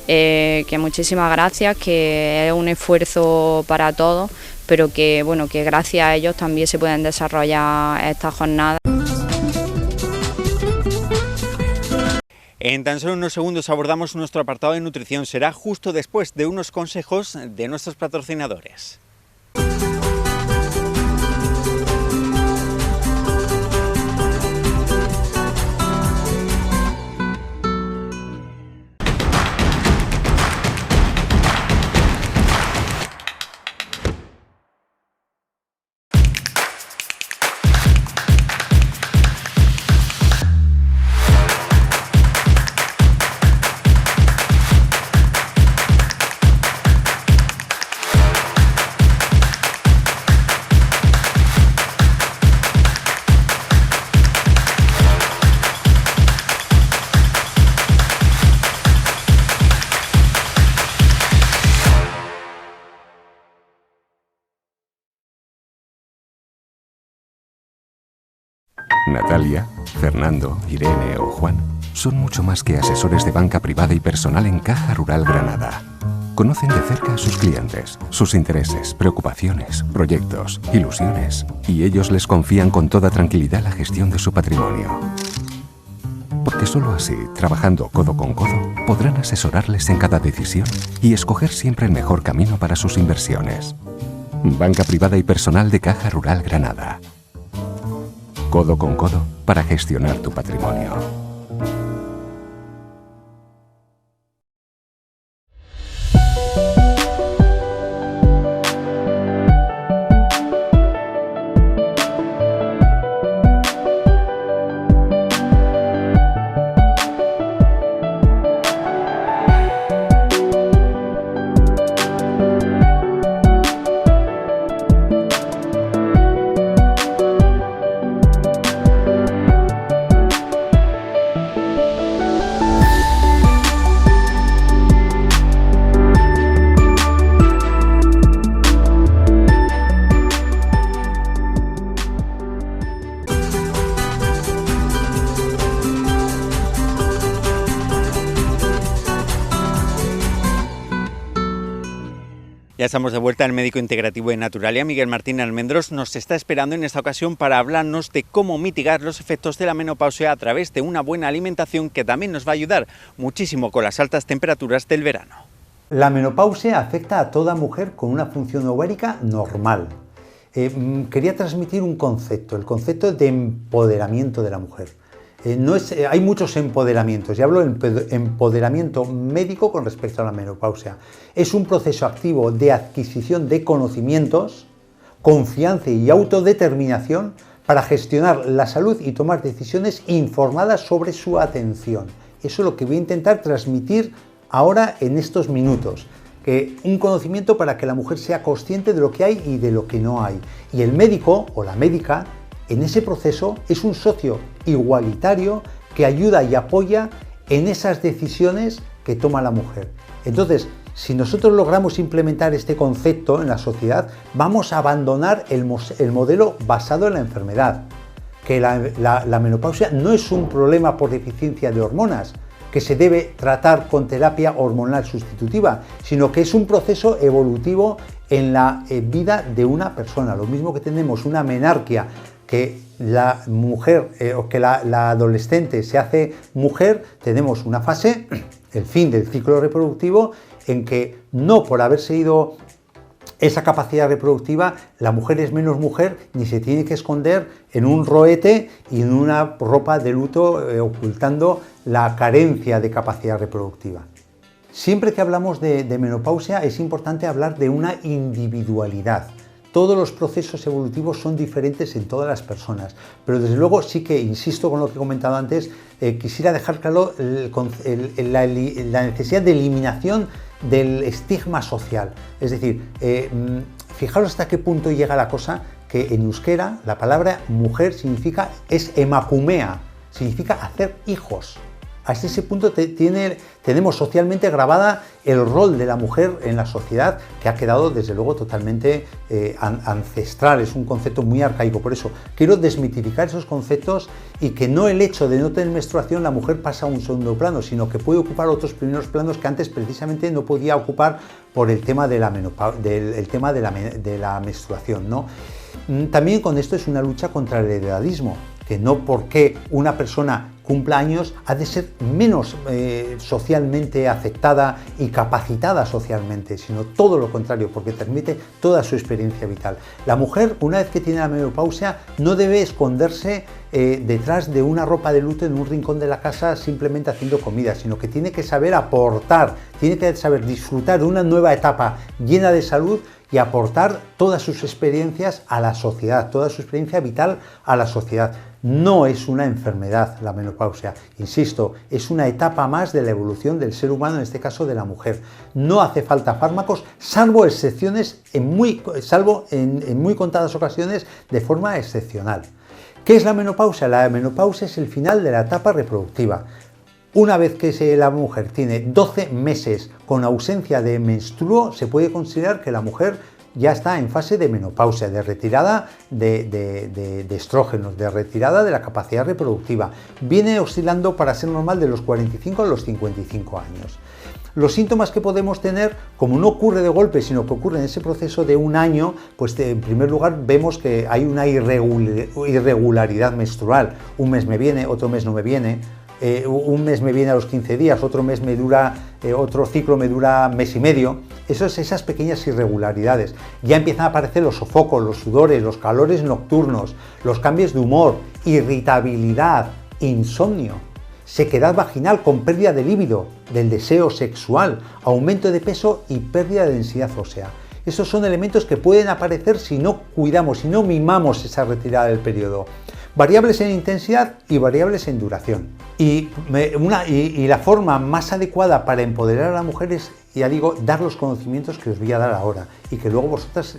Que muchísimas gracias, que es un esfuerzo para todos, pero que gracias a ellos también se pueden desarrollar estas jornadas. En tan solo unos segundos abordamos nuestro apartado de nutrición. Será justo después de unos consejos de nuestros patrocinadores. Natalia, Fernando, Irene o Juan son mucho más que asesores de banca privada y personal en Caja Rural Granada. Conocen de cerca a sus clientes, sus intereses, preocupaciones, proyectos, ilusiones, y ellos les confían con toda tranquilidad la gestión de su patrimonio. Porque solo así, trabajando codo con codo, podrán asesorarles en cada decisión y escoger siempre el mejor camino para sus inversiones. Banca privada y personal de Caja Rural Granada. Codo con codo para gestionar tu patrimonio. Ya estamos de vuelta. El médico integrativo de Naturalia, Miguel Martín Almendros, nos está esperando en esta ocasión para hablarnos de cómo mitigar los efectos de la menopausia a través de una buena alimentación, que también nos va a ayudar muchísimo con las altas temperaturas del verano. La menopausia afecta a toda mujer con una función ovárica normal. Quería transmitir un concepto, el concepto de empoderamiento de la mujer. Hay muchos empoderamientos, y hablo de empoderamiento médico con respecto a la menopausia. Es un proceso activo de adquisición de conocimientos, confianza y autodeterminación para gestionar la salud y tomar decisiones informadas sobre su atención. Eso es lo que voy a intentar transmitir ahora en estos minutos. un conocimiento para que la mujer sea consciente de lo que hay y de lo que no hay. Y el médico o la médica en ese proceso es un socio igualitario que ayuda y apoya en esas decisiones que toma la mujer. Entonces, si nosotros logramos implementar este concepto en la sociedad, vamos a abandonar el modelo basado en la enfermedad, que la menopausia no es un problema por deficiencia de hormonas, que se debe tratar con terapia hormonal sustitutiva, sino que es un proceso evolutivo en la vida de una persona. Lo mismo que tenemos una menarquia, que la mujer o que la adolescente se hace mujer, tenemos una fase, el fin del ciclo reproductivo, en que no por haberse ido esa capacidad reproductiva, la mujer es menos mujer ni se tiene que esconder en un roete y en una ropa de luto ocultando la carencia de capacidad reproductiva. Siempre que hablamos de menopausia es importante hablar de una individualidad. Todos los procesos evolutivos son diferentes en todas las personas, pero desde luego sí que, insisto con lo que he comentado antes, quisiera dejar claro la necesidad de eliminación del estigma social. Es decir, fijaros hasta qué punto llega la cosa, que en euskera la palabra mujer es emakumea, significa hacer hijos. Hasta ese punto tenemos socialmente grabada el rol de la mujer en la sociedad, que ha quedado desde luego totalmente ancestral, es un concepto muy arcaico. Por eso quiero desmitificar esos conceptos y que no el hecho de no tener menstruación la mujer pasa a un segundo plano, sino que puede ocupar otros primeros planos que antes precisamente no podía ocupar por el tema de la menstruación, ¿no? También con esto es una lucha contra el edadismo, que no porque una persona cumpla años ha de ser menos socialmente aceptada y capacitada socialmente, sino todo lo contrario, porque transmite toda su experiencia vital. La mujer, una vez que tiene la menopausia, no debe esconderse detrás de una ropa de luto en un rincón de la casa simplemente haciendo comida, sino que tiene que saber aportar, tiene que saber disfrutar de una nueva etapa llena de salud y aportar todas sus experiencias a la sociedad, toda su experiencia vital a la sociedad. No es una enfermedad la menopausia, insisto, es una etapa más de la evolución del ser humano, en este caso de la mujer. No hace falta fármacos, salvo excepciones, en muy contadas ocasiones, de forma excepcional. ¿Qué es la menopausia? La menopausia es el final de la etapa reproductiva. Una vez que la mujer tiene 12 meses con ausencia de menstruo, se puede considerar que la mujer ya está en fase de menopausia, de retirada de estrógenos, de retirada de la capacidad reproductiva. Viene oscilando, para ser normal, de los 45 a los 55 años. Los síntomas que podemos tener, como no ocurre de golpe, sino que ocurre en ese proceso de un año, pues en primer lugar vemos que hay una irregularidad menstrual. Un mes me viene, otro mes no me viene. Un mes me viene a los 15 días, otro ciclo me dura mes y medio. Esas pequeñas irregularidades. Ya empiezan a aparecer los sofocos, los sudores, los calores nocturnos, los cambios de humor, irritabilidad, insomnio, sequedad vaginal con pérdida de líbido, del deseo sexual, aumento de peso y pérdida de densidad ósea. Esos son elementos que pueden aparecer si no cuidamos, si no mimamos esa retirada del periodo. Variables en intensidad y variables en duración. Y la forma más adecuada para empoderar a la mujer es, ya digo, dar los conocimientos que os voy a dar ahora y que luego vosotras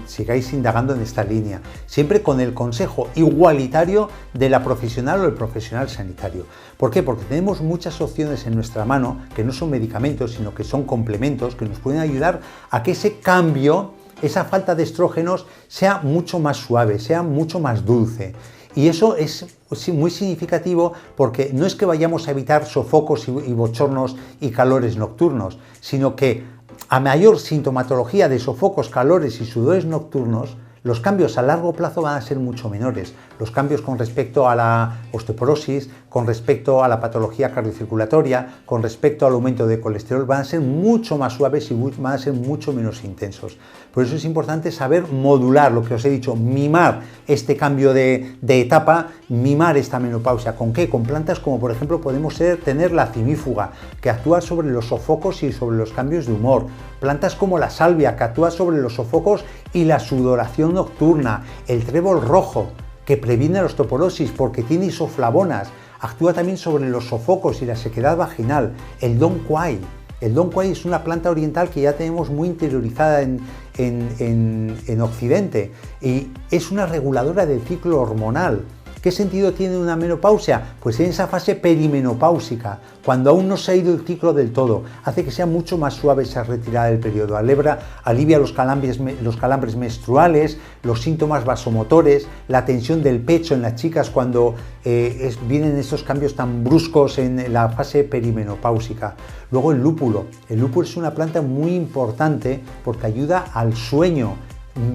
sigáis indagando en esta línea, siempre con el consejo igualitario de la profesional o el profesional sanitario. ¿Por qué? Porque tenemos muchas opciones en nuestra mano que no son medicamentos, sino que son complementos que nos pueden ayudar a que ese cambio, esa falta de estrógenos, sea mucho más suave, sea mucho más dulce. Y eso es muy significativo porque no es que vayamos a evitar sofocos y bochornos y calores nocturnos, sino que a mayor sintomatología de sofocos, calores y sudores nocturnos, los cambios a largo plazo van a ser mucho menores. Los cambios con respecto a la osteoporosis, con respecto a la patología cardiocirculatoria, con respecto al aumento de colesterol, van a ser mucho más suaves y van a ser mucho menos intensos. Por eso es importante saber modular lo que os he dicho, mimar este cambio de etapa, mimar esta menopausia. ¿Con qué? Con plantas como por ejemplo podemos tener la cimífuga, que actúa sobre los sofocos y sobre los cambios de humor. Plantas como la salvia, que actúa sobre los sofocos y la sudoración nocturna. El trébol rojo, que previene la osteoporosis porque tiene isoflavonas, actúa también sobre los sofocos y la sequedad vaginal. El dong quai, El Dong Quai es una planta oriental que ya tenemos muy interiorizada en Occidente y es una reguladora del ciclo hormonal. ¿Qué sentido tiene una menopausia? Pues en esa fase perimenopáusica, cuando aún no se ha ido el ciclo del todo, hace que sea mucho más suave esa retirada del periodo, alivia los calambres menstruales, los síntomas vasomotores, la tensión del pecho en las chicas cuando vienen estos cambios tan bruscos en la fase perimenopáusica. Luego el lúpulo es una planta muy importante porque ayuda al sueño,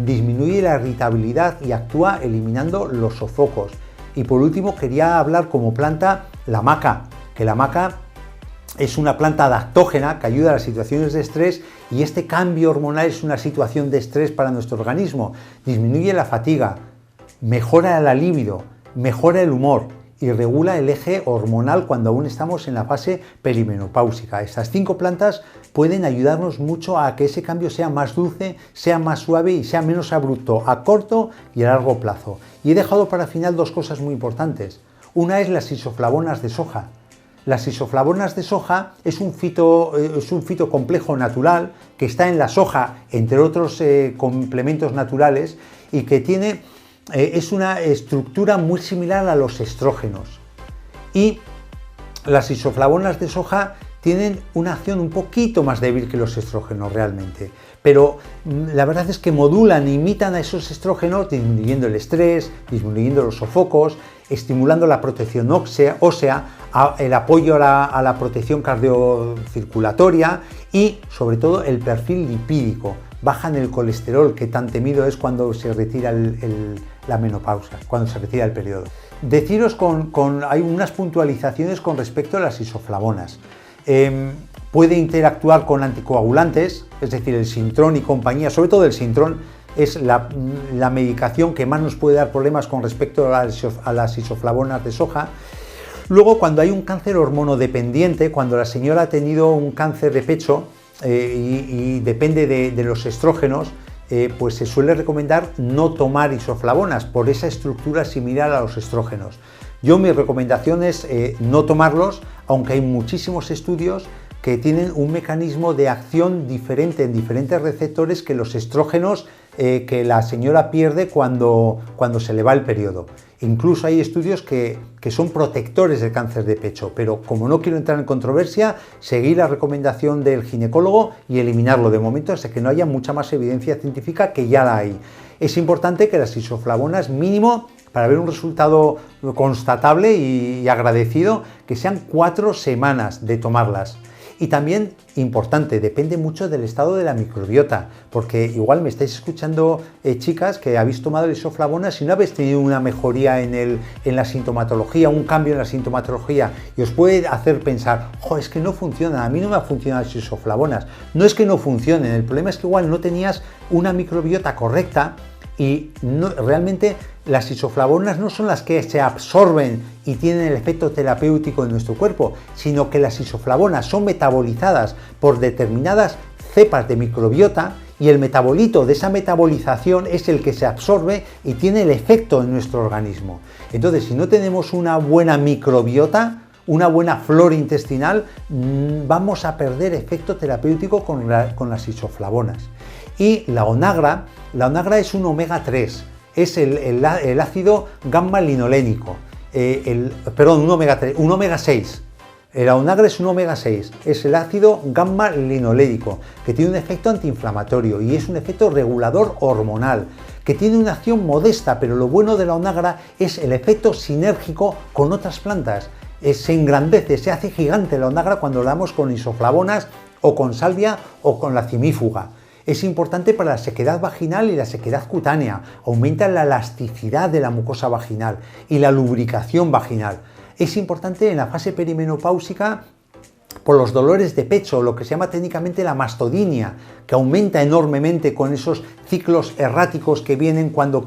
disminuye la irritabilidad y actúa eliminando los sofocos. Y por último quería hablar como planta la maca, que la maca es una planta adaptógena que ayuda a las situaciones de estrés y este cambio hormonal es una situación de estrés para nuestro organismo. Disminuye la fatiga, mejora la libido, mejora el humor y regula el eje hormonal cuando aún estamos en la fase perimenopáusica. Estas 5 plantas pueden ayudarnos mucho a que ese cambio sea más dulce, sea más suave y sea menos abrupto a corto y a largo plazo. Y he dejado para el final 2 cosas muy importantes. Una es las isoflavonas de soja. Las isoflavonas de soja es un fito complejo natural que está en la soja, entre otros complementos naturales, y que es una estructura muy similar a los estrógenos. Y las isoflavonas de soja tienen una acción un poquito más débil que los estrógenos realmente, pero la verdad es que modulan, imitan a esos estrógenos, disminuyendo el estrés, disminuyendo los sofocos, estimulando la protección ósea, el apoyo a la protección cardiocirculatoria y sobre todo el perfil lipídico. Bajan el colesterol que tan temido es cuando se retira la menopausia, cuando se retira el periodo. Deciros hay unas puntualizaciones con respecto a las isoflavonas. Puede interactuar con anticoagulantes, es decir, el Sintrón y compañía, sobre todo el Sintrón es la medicación que más nos puede dar problemas con respecto a las isoflavonas de soja. Luego, cuando hay un cáncer hormonodependiente, cuando la señora ha tenido un cáncer de pecho y depende de los estrógenos, pues se suele recomendar no tomar isoflavonas por esa estructura similar a los estrógenos. Mi recomendación es no tomarlos, aunque hay muchísimos estudios que tienen un mecanismo de acción diferente en diferentes receptores que los estrógenos que la señora pierde cuando se le va el periodo. Incluso hay estudios que son protectores del cáncer de pecho, pero como no quiero entrar en controversia, seguir la recomendación del ginecólogo y eliminarlo de momento hasta que no haya mucha más evidencia científica, que ya la hay. Es importante que las isoflavonas, mínimo, para ver un resultado constatable y agradecido, que sean 4 semanas de tomarlas. Y también, importante, depende mucho del estado de la microbiota, porque igual me estáis escuchando chicas que habéis tomado isoflavonas y no habéis tenido una mejoría en la sintomatología, un cambio en la sintomatología, y os puede hacer pensar, es que no funciona, a mí no me han funcionado las isoflavonas. No es que no funcionen, el problema es que igual no tenías una microbiota correcta y realmente las isoflavonas no son las que se absorben y tienen el efecto terapéutico en nuestro cuerpo, sino que las isoflavonas son metabolizadas por determinadas cepas de microbiota y el metabolito de esa metabolización es el que se absorbe y tiene el efecto en nuestro organismo. Entonces, si no tenemos una buena microbiota, una buena flora intestinal, vamos a perder efecto terapéutico con las isoflavonas. Y la onagra es un omega 3, es el ácido gamma-linolénico, un omega 6. La onagra es un omega 6, es el ácido gamma-linolénico, que tiene un efecto antiinflamatorio y es un efecto regulador hormonal, que tiene una acción modesta, pero lo bueno de la onagra es el efecto sinérgico con otras plantas. Se engrandece, se hace gigante la onagra cuando la damos con isoflavonas o con salvia o con la cimífuga. Es importante para la sequedad vaginal y la sequedad cutánea, aumenta la elasticidad de la mucosa vaginal y la lubricación vaginal. Es importante en la fase perimenopáusica por los dolores de pecho, lo que se llama técnicamente la mastodinia, que aumenta enormemente con esos ciclos erráticos que vienen cuando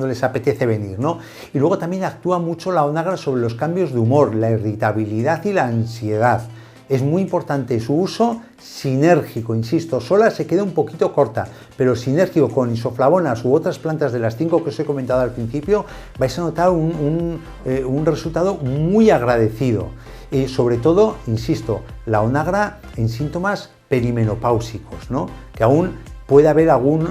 les apetece venir, ¿no? Y luego también actúa mucho la onagra sobre los cambios de humor, la irritabilidad y la ansiedad. Es muy importante su uso sinérgico, insisto, sola se queda un poquito corta, pero sinérgico con isoflavonas u otras plantas de las 5 que os he comentado al principio, vais a notar un resultado muy agradecido. sobre todo, insisto, la onagra en síntomas perimenopáusicos, ¿no? Que aún puede haber algún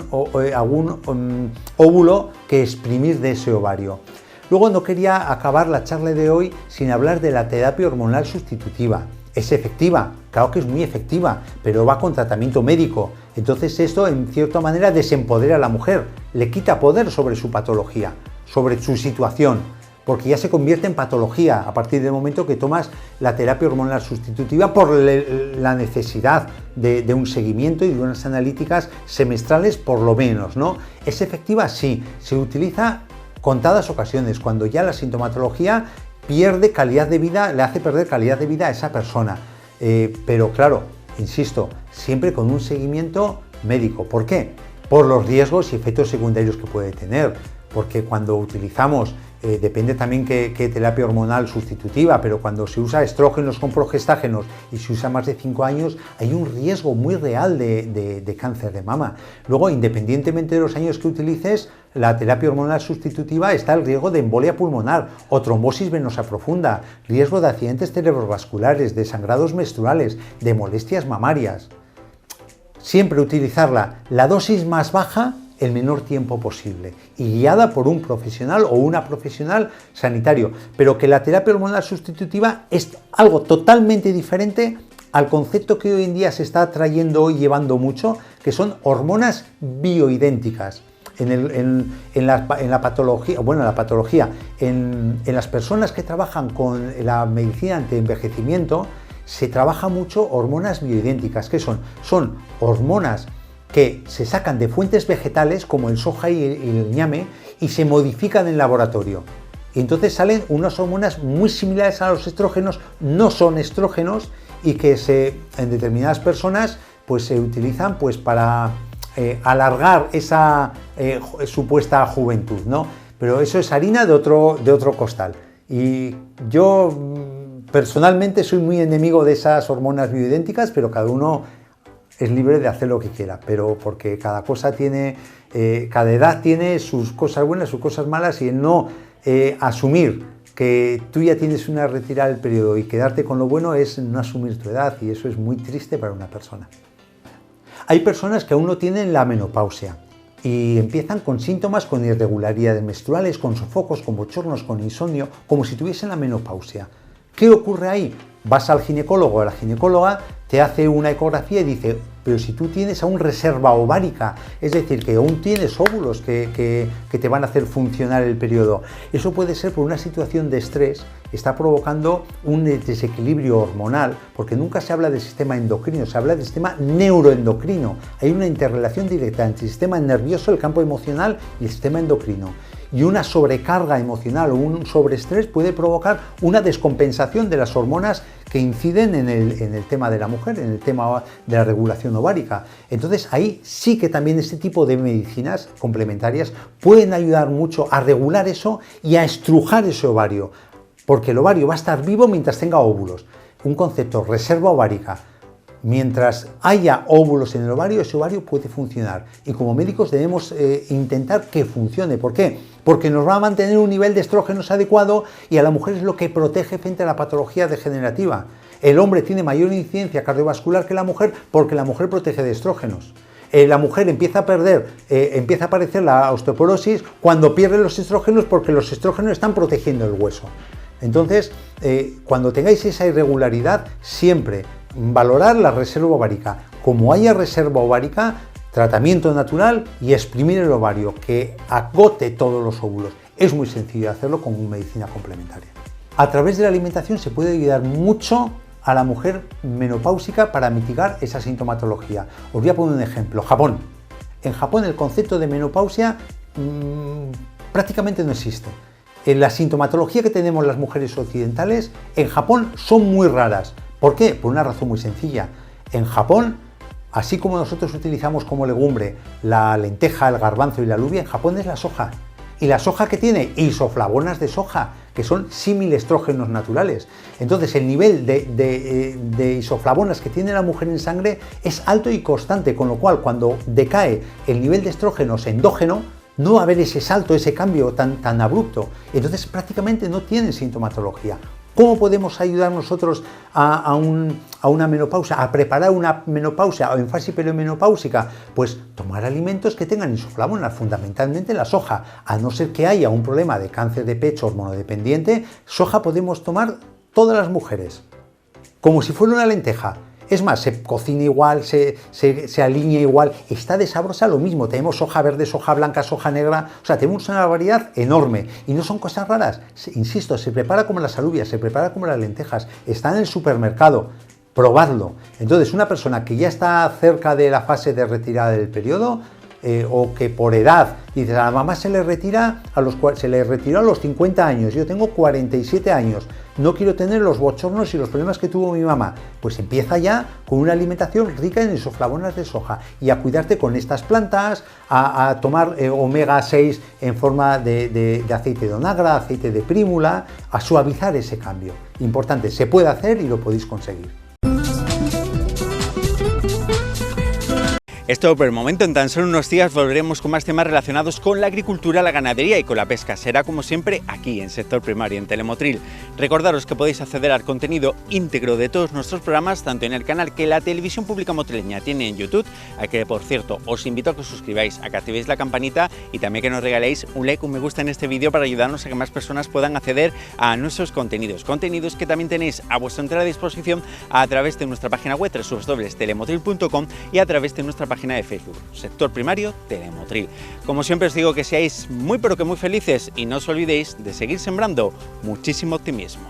óvulo que exprimir de ese ovario. Luego no quería acabar la charla de hoy sin hablar de la terapia hormonal sustitutiva. Es efectiva, claro que es muy efectiva, pero va con tratamiento médico. Entonces esto en cierta manera desempodera a la mujer, le quita poder sobre su patología, sobre su situación, porque ya se convierte en patología a partir del momento que tomas la terapia hormonal sustitutiva por la necesidad de un seguimiento y de unas analíticas semestrales por lo menos, ¿no? ¿Es efectiva? Sí, se utiliza contadas ocasiones, cuando ya la sintomatología pierde calidad de vida, le hace perder calidad de vida a esa persona. Pero claro, insisto, siempre con un seguimiento médico. ¿Por qué? Por los riesgos y efectos secundarios que puede tener. Porque cuando utilizamos, depende también qué terapia hormonal sustitutiva, pero cuando se usa estrógenos con progestágenos y se usa más de 5 años, hay un riesgo muy real de cáncer de mama. Luego, independientemente de los años que utilices, la terapia hormonal sustitutiva está el riesgo de embolia pulmonar o trombosis venosa profunda, riesgo de accidentes cerebrovasculares, de sangrados menstruales, de molestias mamarias. Siempre utilizarla, la dosis más baja, el menor tiempo posible y guiada por un profesional o una profesional sanitario, pero que la terapia hormonal sustitutiva es algo totalmente diferente al concepto que hoy en día se está trayendo y llevando mucho, que son hormonas bioidénticas. En la patología, en las personas que trabajan con la medicina anti-envejecimiento, se trabaja mucho hormonas bioidénticas. ¿Qué son? Son hormonas que se sacan de fuentes vegetales como el soja y el ñame y se modifican en laboratorio. Y entonces salen unas hormonas muy similares a los estrógenos, no son estrógenos y que en determinadas personas pues, se utilizan pues, para alargar esa supuesta juventud, ¿no? Pero eso es harina de otro costal. Y yo personalmente soy muy enemigo de esas hormonas bioidénticas, pero cada uno es libre de hacer lo que quiera, pero porque cada edad tiene sus cosas buenas, sus cosas malas, y el no asumir que tú ya tienes una retirada del periodo y quedarte con lo bueno es no asumir tu edad, y eso es muy triste para una persona. Hay personas que aún no tienen la menopausia y empiezan con síntomas, con irregularidades menstruales, con sofocos, con bochornos, con insomnio, como si tuviesen la menopausia. ¿Qué ocurre ahí? Vas al ginecólogo o a la ginecóloga, te hace una ecografía y dice, pero si tú tienes aún reserva ovárica, es decir, que aún tienes óvulos que te van a hacer funcionar el periodo. Eso puede ser por una situación de estrés, está provocando un desequilibrio hormonal, porque nunca se habla del sistema endocrino, se habla del sistema neuroendocrino. Hay una interrelación directa entre el sistema nervioso, el campo emocional y el sistema endocrino. Y una sobrecarga emocional o un sobreestrés puede provocar una descompensación de las hormonas que inciden en el tema de la mujer, en el tema de la regulación ovárica. Entonces ahí sí que también este tipo de medicinas complementarias pueden ayudar mucho a regular eso y a estrujar ese ovario, porque el ovario va a estar vivo mientras tenga óvulos. Un concepto, reserva ovárica. Mientras haya óvulos en el ovario, ese ovario puede funcionar. Y como médicos debemos intentar que funcione. ¿Por qué? Porque nos va a mantener un nivel de estrógenos adecuado y a la mujer es lo que protege frente a la patología degenerativa. El hombre tiene mayor incidencia cardiovascular que la mujer porque la mujer protege de estrógenos. La mujer empieza a aparecer la osteoporosis cuando pierde los estrógenos porque los estrógenos están protegiendo el hueso. Entonces, cuando tengáis esa irregularidad, siempre valorar la reserva ovárica. Como haya reserva ovárica, tratamiento natural y exprimir el ovario, que agote todos los óvulos. Es muy sencillo hacerlo con medicina complementaria. A través de la alimentación se puede ayudar mucho a la mujer menopáusica para mitigar esa sintomatología. Os voy a poner un ejemplo. Japón. En Japón el concepto de menopausia prácticamente no existe. La sintomatología que tenemos las mujeres occidentales en Japón son muy raras. ¿Por qué? Por una razón muy sencilla. En Japón, así como nosotros utilizamos como legumbre la lenteja, el garbanzo y la alubia, en Japón es la soja. Y la soja que tiene isoflavonas de soja, que son similestrógenos naturales. Entonces el nivel de isoflavonas que tiene la mujer en sangre es alto y constante, con lo cual cuando decae el nivel de estrógenos endógeno, no va a haber ese salto, ese cambio tan abrupto. Entonces prácticamente no tienen sintomatología. ¿Cómo podemos ayudar nosotros a una menopausia, a preparar una menopausia o en fase perimenopáusica? Pues tomar alimentos que tengan isoflavonas, fundamentalmente la soja. A no ser que haya un problema de cáncer de pecho hormonodependiente, soja podemos tomar todas las mujeres, como si fuera una lenteja. Es más, se cocina igual, se alinea igual, está de sabrosa lo mismo. Tenemos soja verde, soja blanca, soja negra, o sea, tenemos una variedad enorme y no son cosas raras. Insisto, se prepara como las alubias, se prepara como las lentejas, está en el supermercado, probadlo. Entonces, una persona que ya está cerca de la fase de retirada del periodo, o que por edad, dices, a la mamá se le retiró a los 50 años, yo tengo 47 años, no quiero tener los bochornos y los problemas que tuvo mi mamá, pues empieza ya con una alimentación rica en isoflavonas de soja y a cuidarte con estas plantas, a tomar omega 6 en forma de aceite de onagra, aceite de prímula, a suavizar ese cambio. Importante, se puede hacer y lo podéis conseguir. Es todo por el momento. En tan solo unos días volveremos con más temas relacionados con la agricultura, la ganadería y con la pesca. Será como siempre aquí en Sector Primario, en Telemotril. Recordaros que podéis acceder al contenido íntegro de todos nuestros programas, tanto en el canal que la Televisión Pública Motrileña tiene en YouTube, al que por cierto os invito a que os suscribáis, a que activéis la campanita y también que nos regaléis un like, un me gusta en este vídeo para ayudarnos a que más personas puedan acceder a nuestros contenidos. Contenidos que también tenéis a vuestra entera disposición a través de nuestra página web www.telemotril.com y a través de nuestra página de Facebook, Sector Primario Telemotril. Como siempre os digo que seáis muy pero que muy felices y no os olvidéis de seguir sembrando muchísimo optimismo.